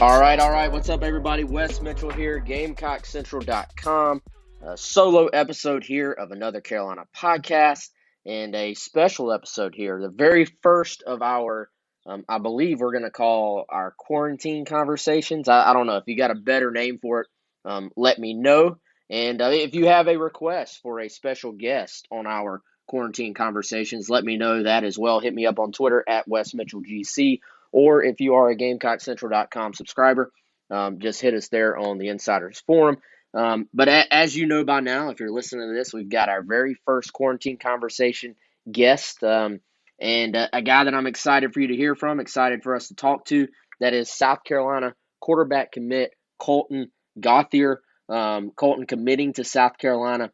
All right. What's up, everybody? Wes Mitchell here, GamecockCentral.com. A solo episode here of another Carolina podcast and a special episode here. The very first of our, I believe we're going to call our quarantine conversations. I don't know. If you got a better name for it, let me know. And if you have a request for a special guest on our quarantine conversations, let me know that as well. Hit me up on Twitter at Wes Mitchell GC. Or if you are a GamecockCentral.com subscriber, just hit us there on the Insiders Forum. But as you know by now, if you're listening to this, we've got our very first quarantine conversation guest, and a guy that I'm excited for you to hear from, excited for us to talk to. That is South Carolina quarterback commit Colten Gauthier. Colten committing to South Carolina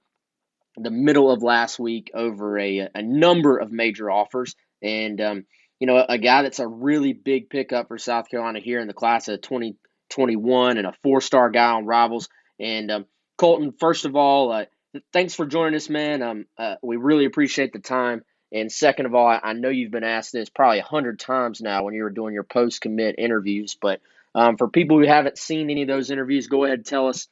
the middle of last week over a number of major offers. And, a guy that's a really big pickup for South Carolina here in the class of 2021 and a four-star guy on Rivals. And, Colten, first of all, thanks for joining us, man. We really appreciate the time. And second of all, I know you've been asked this probably 100 times now when you were doing your post-commit interviews. But for people who haven't seen any of those interviews, go ahead and tell us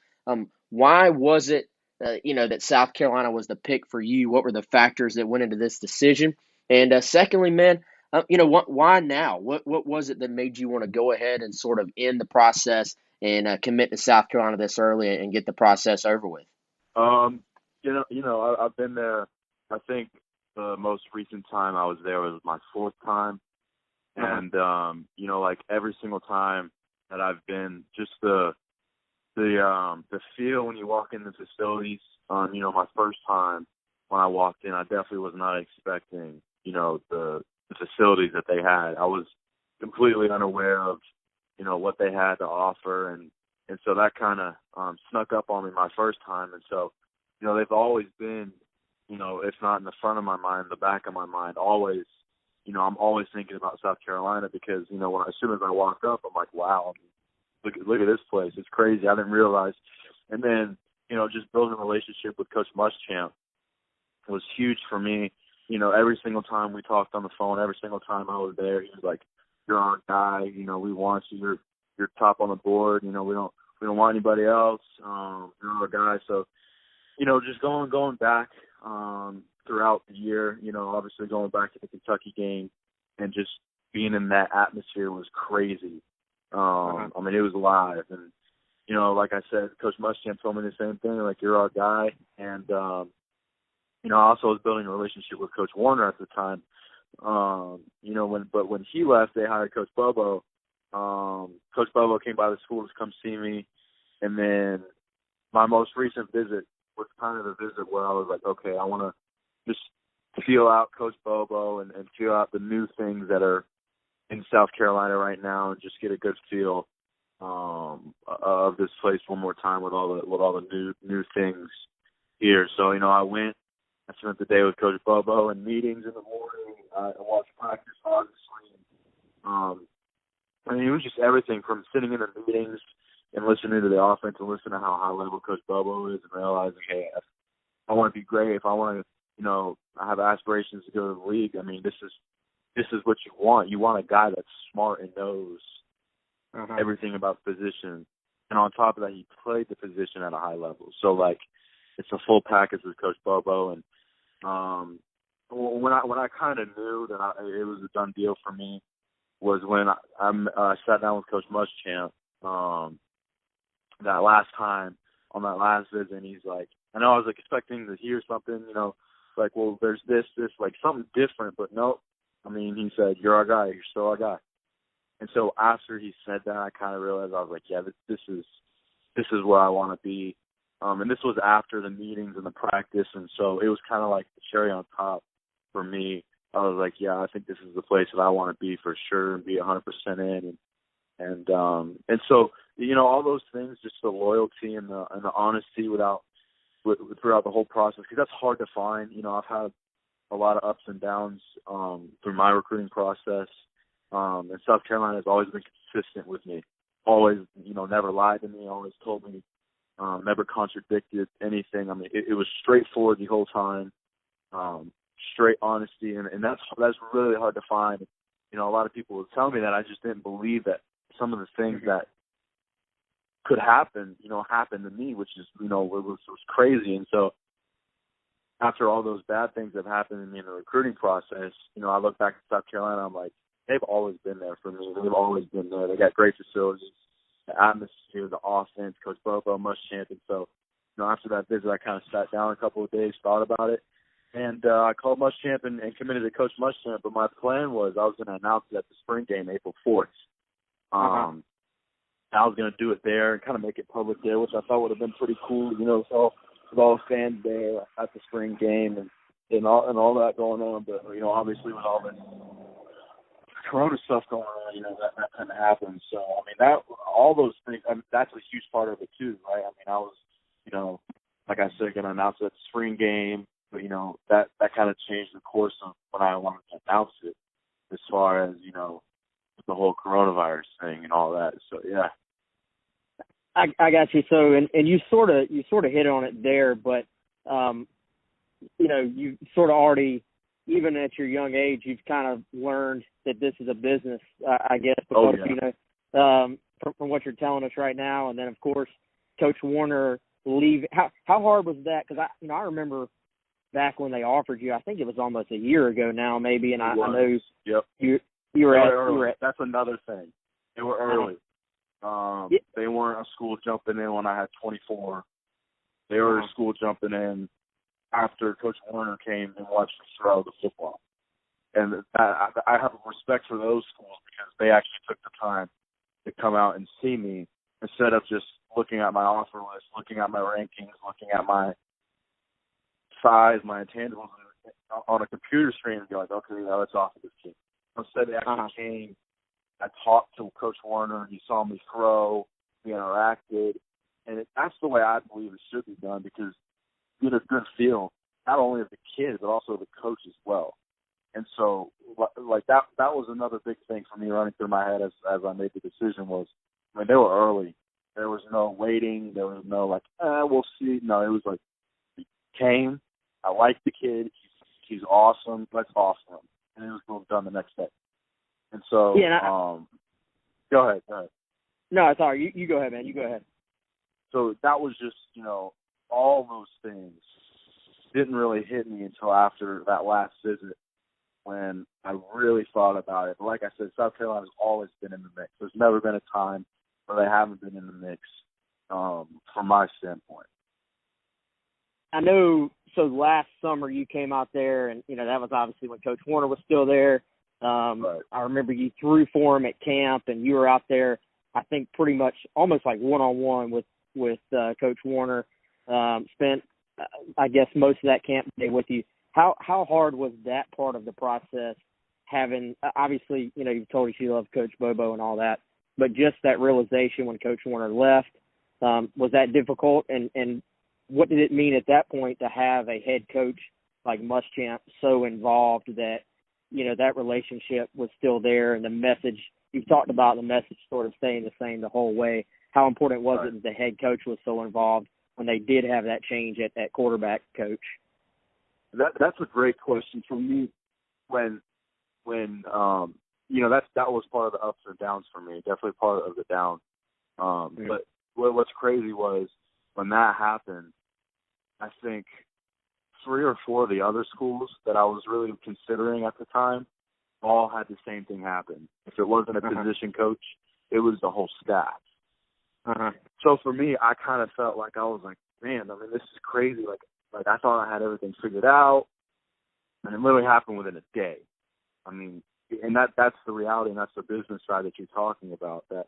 why was it that South Carolina was the pick for you? What were the factors that went into this decision? And secondly, man, why now? What was it that made you want to go ahead and sort of end the process and commit to South Carolina this early and get the process over with? I've been there. I think the most recent time I was there was my fourth time, and like every single time that I've been, just the feel when you walk in the facilities. My first time when I walked in, I definitely was not expecting, the facilities that they had. I was completely unaware of, what they had to offer, and so that kind of snuck up on me my first time. And so, they've always been, if not in the front of my mind, the back of my mind, always, I'm always thinking about South Carolina because, as soon as I walk up, I'm like, wow, look at this place. It's crazy. I didn't realize. And then, just building a relationship with Coach Muschamp was huge for me. Every single time we talked on the phone, every single time I was there, he was like, "You're our guy. We want you. You're top on the board. We don't want anybody else. You're our guy." So, just going back throughout the year, obviously going back to the Kentucky game and just being in that atmosphere was crazy. It was live. And, like I said, Coach Muschamp told me the same thing, like, you're our guy. And, I also was building a relationship with Coach Warner at the time. When he left, they hired Coach Bobo. Coach Bobo came by the school to come see me. And then my most recent visit was kind of the visit where I was like, okay, I want to just feel out Coach Bobo and feel out the new things that are in South Carolina right now and just get a good feel of this place one more time with all the new things here. So, I spent the day with Coach Bobo and meetings in the morning. I watched practice, obviously. It was just everything from sitting in the meetings and listening to the offense and listening to how high level Coach Bobo is and realizing, hey, if I want to be great, if I want to, I have aspirations to go to the league. This is what you want. You want a guy that's smart and knows everything about the position. And on top of that, he played the position at a high level. So, it's a full package with Coach Bobo. And when I kind of knew that it was a done deal for me was when I sat down with Coach Muschamp that last time on that last visit, and he's like, I know I was expecting to hear something, like, well, there's this, like something different, but no. He said, you're our guy. You're still our guy. And so after he said that, I kind of realized, I was like, yeah, this is where I want to be. And this was after the meetings and the practice, and so it was kind of like the cherry on top for me. I was like, yeah, I think this is the place that I want to be for sure and be 100% in. And so, all those things, just the loyalty and the honesty throughout the whole process, because that's hard to find. I've had a lot of ups and downs through my recruiting process. And South Carolina has always been consistent with me. Always, never lied to me. Always told me, never contradicted anything. It was straightforward the whole time. straight honesty, and that's really hard to find. You know, a lot of people would tell me that. I just didn't believe that some of the things that could happen, you know, happened to me, which is, you know, was crazy. And so after all those bad things that happened to me in the recruiting process, you know, I look back at South Carolina, I'm like, they've always been there for me. They've always been there. They got great facilities, the atmosphere, the offense, Coach Bobo, Muschamp. And so, you know, after that visit, I kind of sat down a couple of days, thought about it. And I called Muschamp and committed to Coach Muschamp. But my plan was I was going to announce it at the spring game, April 4th. I was going to do it there and kind of make it public there, which I thought would have been pretty cool, you know, with all the fans there at the spring game and all that going on. But, you know, obviously with all this Corona stuff going on, you know, that couldn't happen. So, I mean, all those things, I mean, that's a huge part of it too, right? I mean, I was, you know, like I said, going to announce it at the spring game, but, you know, that kind of changed the course of when I wanted to announce it as far as, you know, the whole coronavirus thing and all that. So, yeah. I got you. So, and you sort of hit on it there, but, you know, you sort of already, even at your young age, you've kind of learned that this is a business, I guess, because, you know, from what you're telling us right now. And then, of course, Coach Warner leaving. How hard was that? Because, I remember back when they offered you, I think it was almost a year ago now, maybe, and I know you were early. That's another thing. They were early. They weren't a school jumping in when I had 24. They were a school jumping in after Coach Warner came and watched me throw the football. And I have respect for those schools because they actually took the time to come out and see me instead of just looking at my offer list, looking at my rankings, looking at my size, my intangibles on a computer screen and be like, okay, now let's offer this kid. Instead, they actually came. I talked to Coach Warner. He saw me throw. We interacted. And that's the way I believe it should be done because you get a good feel, not only of the kids, but also the coach as well. And so, like, that was another big thing for me running through my head as I made the decision was, I mean, they were early. There was no waiting. There was no, like, we'll see. No, it was like, he came. I like the kid. He's awesome. Let's offer him. And it was done the next day. And so, go ahead. No, sorry. You go ahead, man. You go ahead. So that was just, you know, all those things didn't really hit me until after that last visit when I really thought about it. But like I said, South Carolina's always been in the mix. There's never been a time where they haven't been in the mix from my standpoint. I know, so last summer you came out there, and, you know, that was obviously when Coach Warner was still there. Right. I remember you threw for him at camp, and you were out there, I think, pretty much almost like one-on-one with Coach Warner. Spent, I guess, most of that camp day with you. How hard was that part of the process, having, obviously, you know, you've told us you love Coach Bobo and all that, but just that realization when Coach Warner left, was that difficult? And what did it mean at that point to have a head coach like Muschamp so involved that, you know, that relationship was still there and the message, you've talked about the message sort of staying the same the whole way. How important was it that the head coach was so involved when they did have that change at quarterback coach? That's a great question for me. When you know, that was part of the ups and downs for me. Definitely part of the down. But what's crazy was when that happened, I think 3 or 4 of the other schools that I was really considering at the time all had the same thing happen. If it wasn't a position coach, it was the whole staff. So for me, I kind of felt like I was like, man, I mean, this is crazy. Like I thought I had everything figured out, and it literally happened within a day. I mean, and that's the reality, and that's the business side that you're talking about. That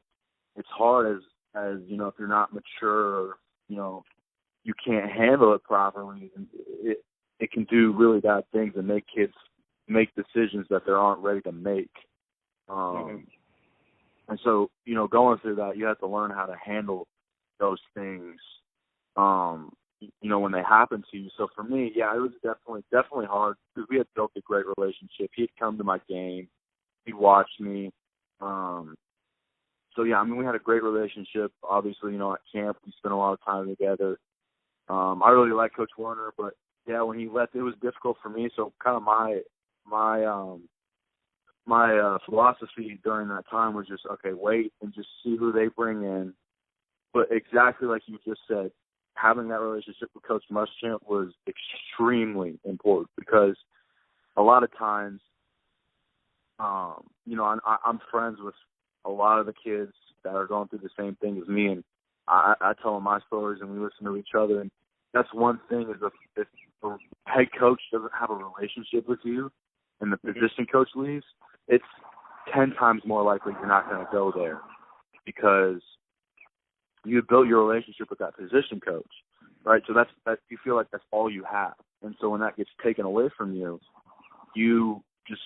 it's hard as you know, if you're not mature, or, you know, you can't handle it properly. It can do really bad things and make kids make decisions that they aren't ready to make. And so, you know, going through that, you have to learn how to handle those things, you know, when they happen to you. So for me, yeah, it was definitely hard because we had built a great relationship. He'd come to my game. He'd watch me. So, yeah, I mean, we had a great relationship. Obviously, you know, at camp, we spent a lot of time together. I really like Coach Warner, but, yeah, when when he left, it was difficult for me. So kind of my philosophy during that time was just, okay, wait and just see who they bring in. But exactly like you just said, having that relationship with Coach Muschamp was extremely important because a lot of times, I'm friends with a lot of the kids that are going through the same thing as me, and I tell them my stories and we listen to each other. And that's one thing is if the head coach doesn't have a relationship with you and the position coach leaves, it's 10 times more likely you're not going to go there because you built your relationship with that position coach, right? So that you feel like that's all you have. And so when that gets taken away from you, you just,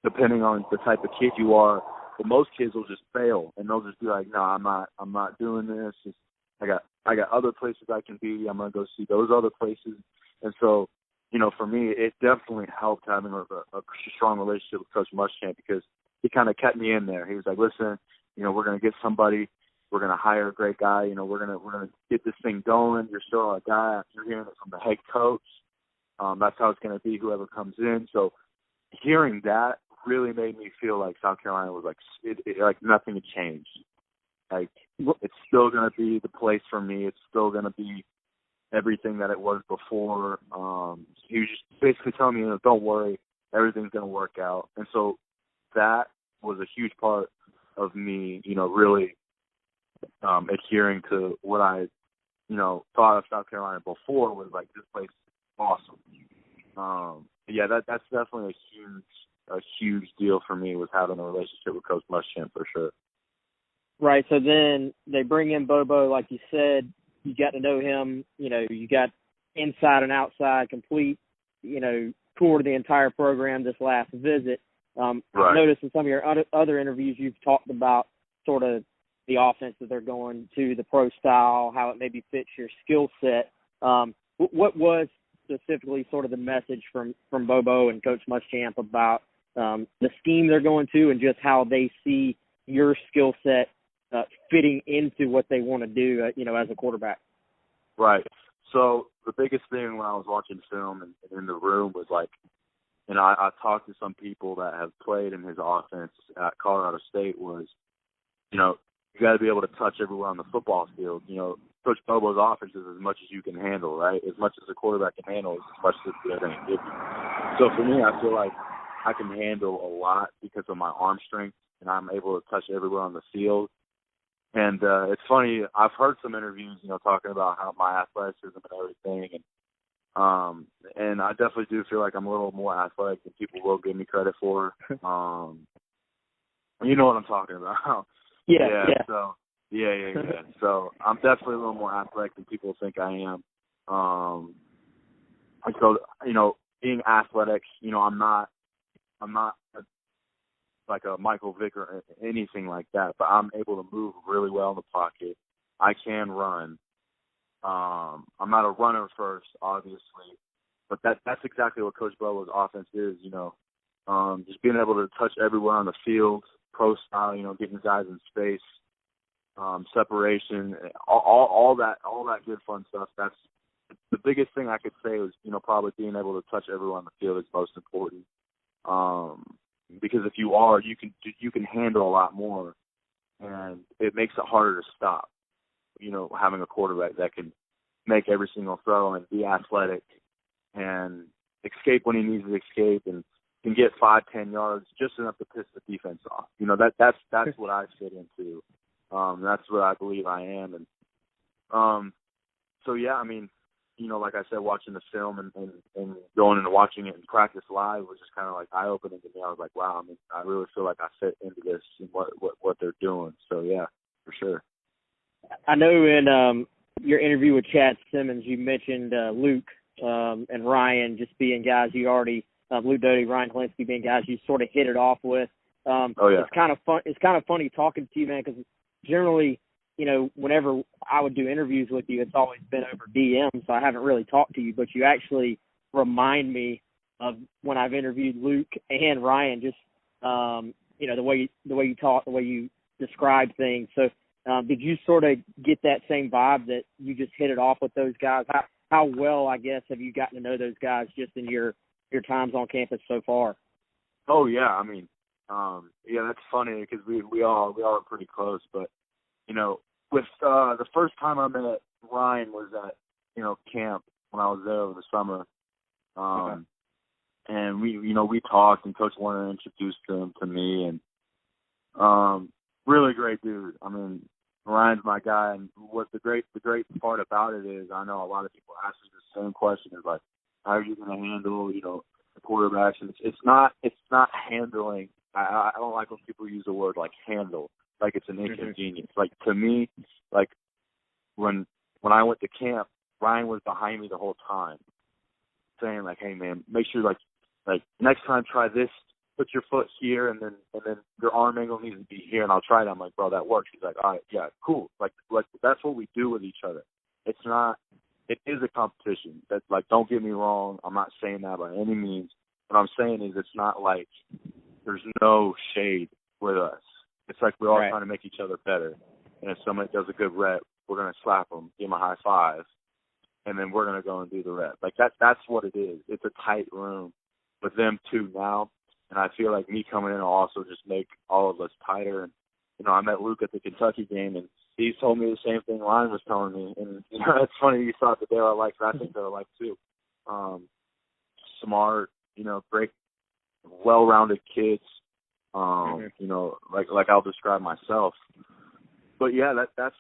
depending on the type of kid you are, but most kids will just fail and they'll just be like, no, I'm not doing this. I got other places I can be. I'm going to go see those other places. And so, for me, it definitely helped having a strong relationship with Coach Muschamp because he kind of kept me in there. He was like, listen, we're going to get somebody. We're going to hire a great guy. We're going to get this thing going. You're still a guy. You're hearing it from the head coach. That's how it's going to be, whoever comes in. So hearing that really made me feel like South Carolina was like nothing had changed. Like it's still going to be the place for me. It's still going to be everything that it was before. He was just basically telling me, don't worry, everything's going to work out. And so that was a huge part of me, really adhering to what I, thought of South Carolina before was like, this place is awesome. Yeah, that's definitely a huge deal for me was having a relationship with Coach Muschamp for sure. Right. So then they bring in Bobo, like you said. You got to know him. You got inside and outside, complete, tour of the entire program this last visit. Right. I've noticed in some of your other interviews you've talked about sort of the offense that they're going to, the pro style, how it maybe fits your skill set. What was specifically sort of the message from Bobo and Coach Muschamp about the scheme they're going to and just how they see your skill set fitting into what they want to do, as a quarterback? Right. So the biggest thing when I was watching film and in the room was like, I talked to some people that have played in his offense at Colorado State was, you got to be able to touch everywhere on the football field. Coach Bobo's offense is as much as you can handle, right? As much as a quarterback can handle is as much as they're going to give you. So for me, I feel like I can handle a lot because of my arm strength, and I'm able to touch everywhere on the field. And it's funny, I've heard some interviews, talking about how my athleticism and everything, and I definitely do feel like I'm a little more athletic than people will give me credit for. You know what I'm talking about. Yeah. So yeah. So I'm definitely a little more athletic than people think I am. And so being athletic, I'm not like a Michael Vick or anything like that, but I'm able to move really well in the pocket. I can run. I'm not a runner first, obviously, but that's exactly what Coach Bobo's offense is. Just being able to touch everywhere on the field, pro style. Getting guys in space. Separation, all that good fun stuff. That's the biggest thing I could say was, probably being able to touch everyone on the field is most important. Because if you are, you can handle a lot more, and it makes it harder to stop. Having a quarterback that can make every single throw and be athletic and escape when he needs to escape and can get 5-10 yards just enough to piss the defense off. That's what I fit into. That's what I believe I am. And so, yeah, like I said, watching the film and going and watching it in practice live was just kind of like eye-opening to me. I was like, wow, I really feel like I fit into this and what they're doing. So, yeah, for sure. I know in your interview with Chad Simmons, you mentioned Luke and Ryan just being guys you already, Luke Doty, Ryan Holinsky being guys you sort of hit it off with. Oh, yeah. It's kind of fun. It's kind of funny talking to you, man, because generally, whenever I would do interviews with you, it's always been over DM, so I haven't really talked to you, but you actually remind me of when I've interviewed Luke and Ryan, just, the way you talk, the way you describe things. So did you sort of get that same vibe that you just hit it off with those guys? how well, I guess, have you gotten to know those guys just in your times on campus so far? Oh yeah, I mean, yeah, that's funny because we all are pretty close. But with the first time I met Ryan was at camp when I was there over the summer, and we talked, and Coach Warner introduced him to me, and really great dude. I mean, Ryan's my guy, and what the great part about it is, I know a lot of people ask me the same question: is like, how are you going to handle the quarterbacks? And it's not handling. I don't like when people use the word like handle, like it's an inconvenience. Like to me, like when I went to camp, Ryan was behind me the whole time, saying like, hey man, make sure like next time try this. Put your foot here, and then your arm angle needs to be here, and I'll try it. I'm like, bro, that works. He's like, all right, yeah, cool. Like that's what we do with each other. It is a competition. That's like, don't get me wrong. I'm not saying that by any means. What I'm saying is it's not like there's no shade with us. It's like we're all trying to make each other better. And if somebody does a good rep, we're going to slap them, give them a high five, and then we're going to go and do the rep. Like that's what it is. It's a tight room with them too now. And I feel like me coming in will also just make all of us tighter. And, I met Luke at the Kentucky game, and he told me the same thing Ryan was telling me. And, it's funny you thought that they were alike, but I think they're alike too. Smart, great, well-rounded kids, like I'll describe myself. But, yeah, that's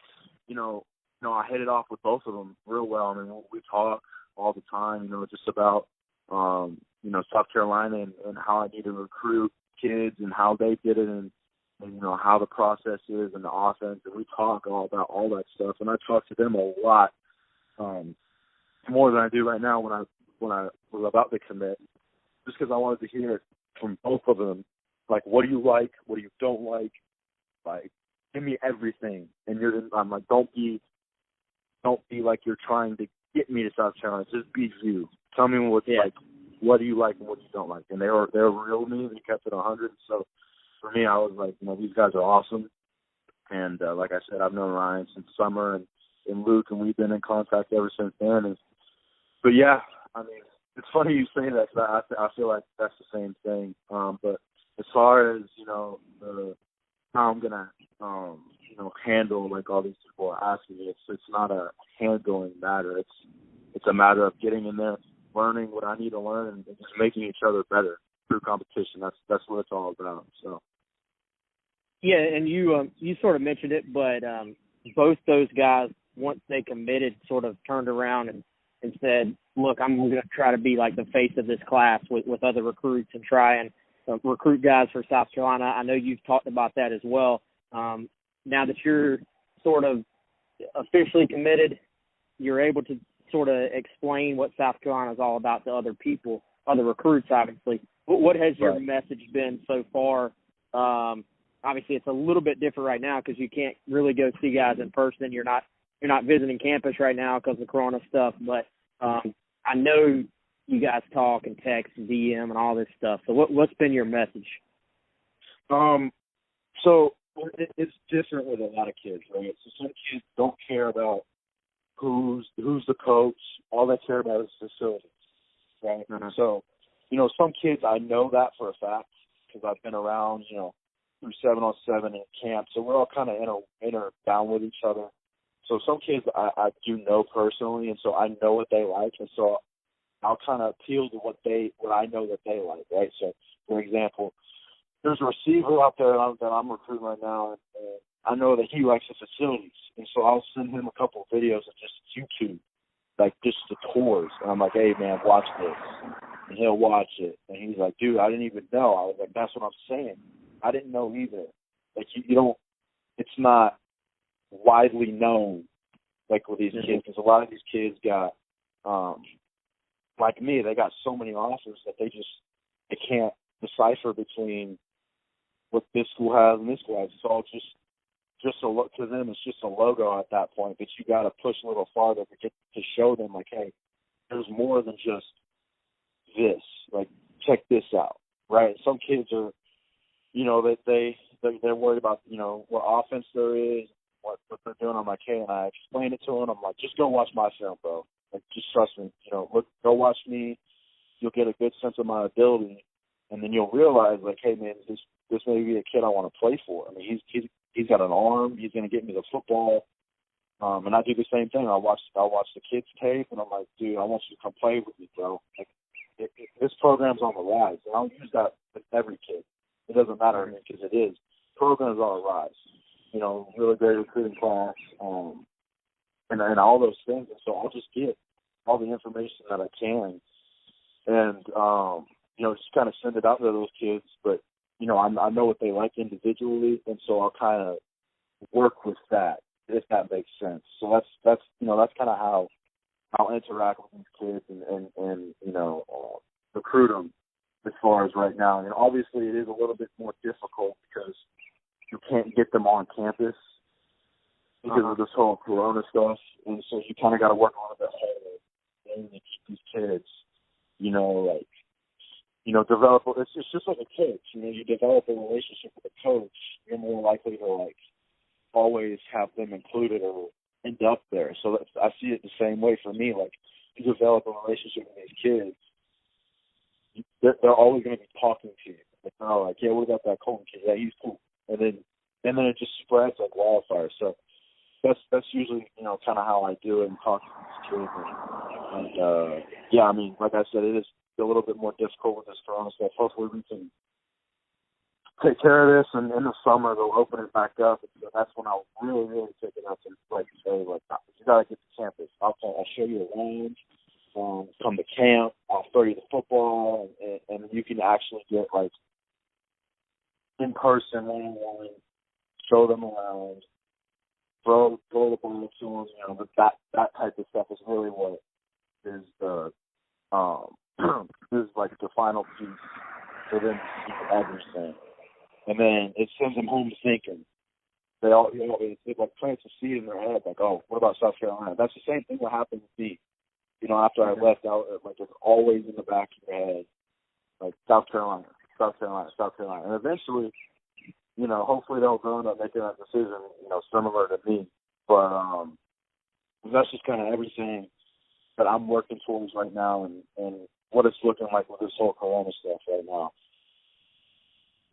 I hit it off with both of them real well. I mean, we talk all the time, just about South Carolina and how I need to recruit kids and how they did it and how the process is and the offense. And we talk all about all that stuff. And I talk to them a lot, more than I do right now when I was about to commit, just because I wanted to hear it from both of them. Like, what do you like? What do you don't like? Like, give me everything. And I'm like, don't be like you're trying to get me to South Carolina. Just be you. Tell me what's like. What do you like and what you don't like? And they're real with me. They kept it 100. So for me, I was like, these guys are awesome. And like I said, I've known Ryan since summer and Luke, and we've been in contact ever since then. But yeah, I mean, it's funny you say that because I feel like that's the same thing. But as far as how I'm gonna handle like all these people are asking me, it's not a handling matter. It's a matter of getting in there, learning what I need to learn, and just making each other better through competition. That's what it's all about. So. Yeah, and you sort of mentioned it, but both those guys, once they committed, sort of turned around and said, look, I'm going to try to be like the face of this class with other recruits and try and recruit guys for South Carolina. I know you've talked about that as well. Now that you're sort of officially committed, you're able to sort of explain what South Carolina is all about to other people, other recruits, obviously. What has your message been so far? Obviously, it's a little bit different right now because you can't really go see guys in person. You're not visiting campus right now because of Corona stuff. But I know you guys talk and text and DM and all this stuff. So what's been your message? So it's different with a lot of kids, right? So some kids don't care about who's the coach. All they care about is facilities, right? Mm-hmm. So, some kids, I know that for a fact because I've been around, through 7-on-7 and camp. So we're all kind of bound with each other. So some kids I do know personally, and so I know what they like, and so I'll kind of appeal to what I know that they like, right? So, for example, there's a receiver out there that I'm recruiting right now, and I know that he likes the facilities, and so I'll send him a couple of videos of just YouTube, like just the tours, and I'm like, hey, man, watch this, and he'll watch it, and he's like, dude, I didn't even know. I was like, that's what I'm saying. I didn't know either. Like, you don't, it's not widely known, like with these kids, because a lot of these kids got, like me, they got so many offers that they can't decipher between what this school has and this school has. It's all just a look to them. It's just a logo at that point, but you got to push a little farther to show them, like, hey, there's more than just this. Like, check this out, right? Some kids are, they're worried about, what offense there is, what they're doing. I'm like, hey, and I explain it to them. I'm like, just go watch my film, bro. Like, just trust me. Look, go watch me. You'll get a good sense of my ability, and then you'll realize, like, hey, man, this may be a kid I want to play for. I mean, he's got an arm. He's going to get me the football. And I do the same thing. I'll watch the kids tape, and I'm like, dude, I want you to come play with me, bro. Like, this program's on the rise, and I'll use that with every kid. It doesn't matter because it is. Programs are on the rise. Really great recruiting class, and all those things. And so I'll just get all the information that I can, and just kind of send it out to those kids. But I know what they like individually, and so I'll kind of work with that, if that makes sense. So that's kind of how I'll interact with these kids and recruit them as far as right now. And obviously it is a little bit more difficult because you can't get them on campus because of this whole Corona stuff. And so you kind of got to work a little bit harder and keep these kids, develop. It's just like a coach. You develop a relationship with a coach, you're more likely to, always have them included or end up there. So I see it the same way for me. Like, you develop a relationship with these kids, they're always going to be talking to you. Like, yeah, what about that Colten kid? Yeah, he's cool. And then it just spreads like wildfire. So that's usually, kind of how I do it and talk to these kids. And yeah, I mean, like I said, it is a little bit more difficult with this Corona stuff. Hopefully we can take care of this, and in the summer they'll open it back up. And so that's when I'll really, really take it up and say, you gotta get to campus. I'll show you around. Come to camp. I'll throw you the football, and you can actually get in person, one-on-one, show them around, throw the ball to them. But that type of stuff is really what is the is the final piece for them to see everything. And then it sends them home thinking. They all, it plants a seed in their head, oh, what about South Carolina? That's the same thing that happened with me. After I left out, it's always in the back of your head, South Carolina. And eventually, hopefully they'll end up making that decision, similar to me. But that's just kind of everything that I'm working towards right now, and what it's looking like with this whole Corona stuff right now.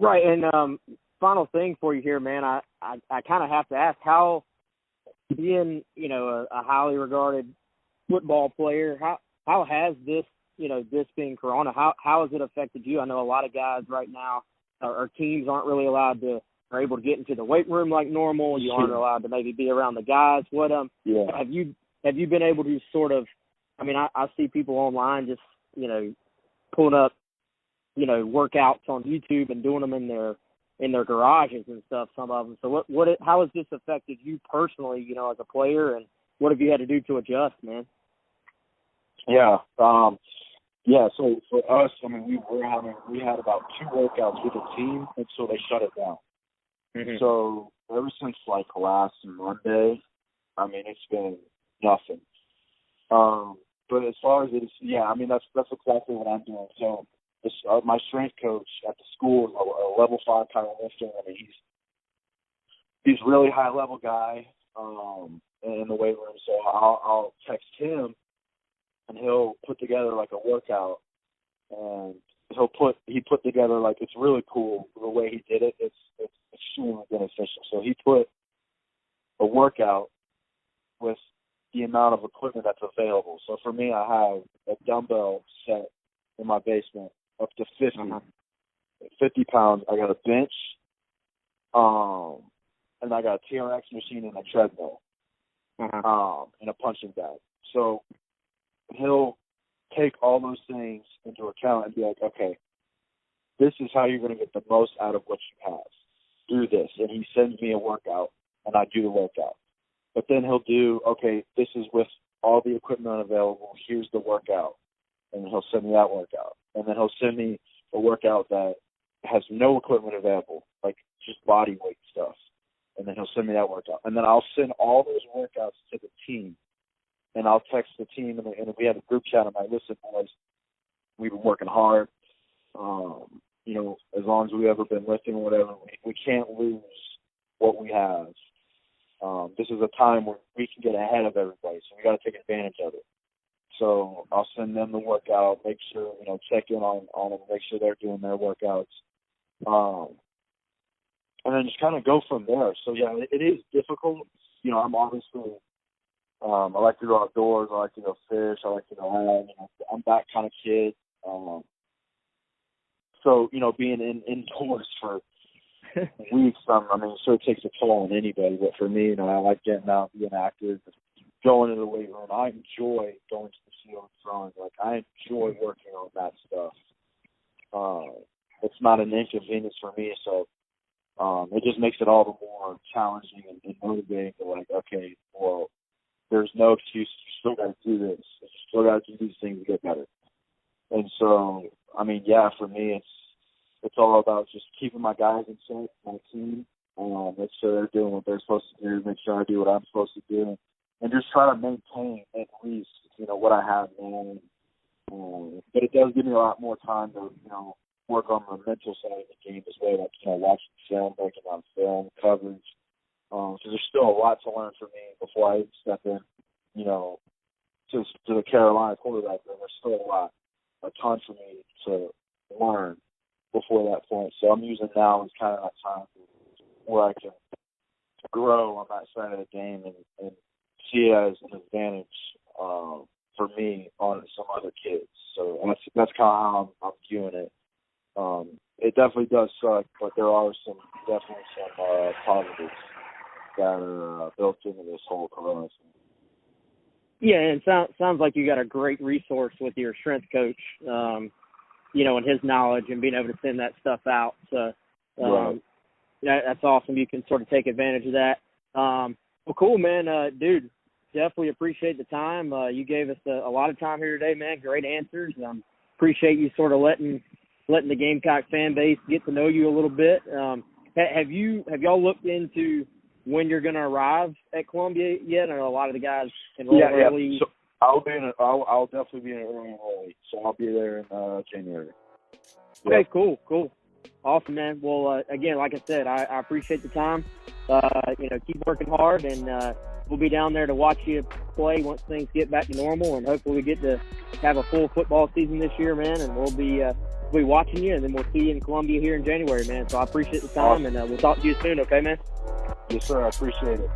Right, and final thing for you here, man, I kind of have to ask, how, being, a highly regarded football player, how has this, this being Corona, how has it affected you? I know a lot of guys right now, or teams aren't really allowed to, are able to get into the weight room like normal. You aren't allowed to maybe be around the guys. What have you been able to sort of, I mean, I see people online just, pulling up, workouts on YouTube and doing them in their garages and stuff, some of them. So how has this affected you personally, as a player, and what have you had to do to adjust, man? Yeah. So for us, I mean, we had about 2 workouts with the team, and so they shut it down. Mm-hmm. So ever since last Monday, I mean, it's been nothing. But as far as it is, I mean, that's exactly what I'm doing. So my strength coach at the school is a level 5 powerlifter. I mean, he's a really high level guy in the weight room. So I'll text him, and he'll put together a workout, and he put together it's really cool the way he did it. It's extremely beneficial. So he put a workout with the amount of equipment that's available. So for me, I have a dumbbell set in my basement up to 50 pounds. I got a bench, and I got a TRX machine and a treadmill, and a punching bag. So he'll take all those things into account and be like, okay, this is how you're going to get the most out of what you have. Do this. And he sends me a workout, and I do the workout. But then he'll do, okay, this is with all the equipment available. Here's the workout. And he'll send me that workout. And then he'll send me a workout that has no equipment available, just body weight stuff. And then he'll send me that workout. And then I'll send all those workouts to the team. And I'll text the team, and we have a group chat. I'm like, listen, boys, we've been working hard. As long as we've ever been lifting or whatever, we can't lose what we have. This is a time where we can get ahead of everybody, so we got to take advantage of it. So I'll send them the workout, make sure, check in on them, make sure they're doing their workouts. And then just kind of go from there. So, yeah, it is difficult. I'm obviously, I like to go outdoors. I like to go fish. I like to go home. I'm that kind of kid. So, being indoors for weeks, sure it takes a toll on anybody. But for me, I like getting out, being active, going to the weight room. I enjoy going to the field and throwing. I enjoy working on that stuff. It's not an inconvenience for me, so it just makes it all the more challenging and motivating to okay, well, there's no excuse. You still got to do this. You still got to do these things to get better. And so, for me, it's all about just keeping my guys in sync, my team, make sure they're doing what they're supposed to do, make sure I do what I'm supposed to do, and just try to maintain at least, what I have now. But it does give me a lot more time to, work on the mental side of the game as well, watching film, breaking down film, coverage. Because there's still a lot to learn for me before I step in, to the Carolina quarterback room. There's still a ton for me to learn before that point. So I'm using now as kind of that time where I can grow on that side of the game and see it as an advantage for me on some other kids. So that's kind of how I'm viewing it. It definitely does suck, but there are definitely some positives that are built into this whole corona thing. Yeah, and it sounds like you got a great resource with your strength coach, and his knowledge and being able to send that stuff out. So Right. That's awesome. You can sort of take advantage of that. Well, cool, man. Dude, definitely appreciate the time. You gave us a lot of time here today, man. Great answers. Appreciate you sort of letting the Gamecock fan base get to know you a little bit. Have y'all looked into when you're going to arrive at Columbia yet? Or a lot of the guys enroll early? So I'll definitely be in early, so I'll be there in January. Okay, cool. Awesome, man. Well, again, like I said, I appreciate the time. Keep working hard, and we'll be down there to watch you play once things get back to normal, and hopefully we get to have a full football season this year, man, and we'll be watching you, and then we'll see you in Columbia here in January, man. So I appreciate the time, awesome. And we'll talk to you soon, okay, man? Yes, sir. I appreciate it.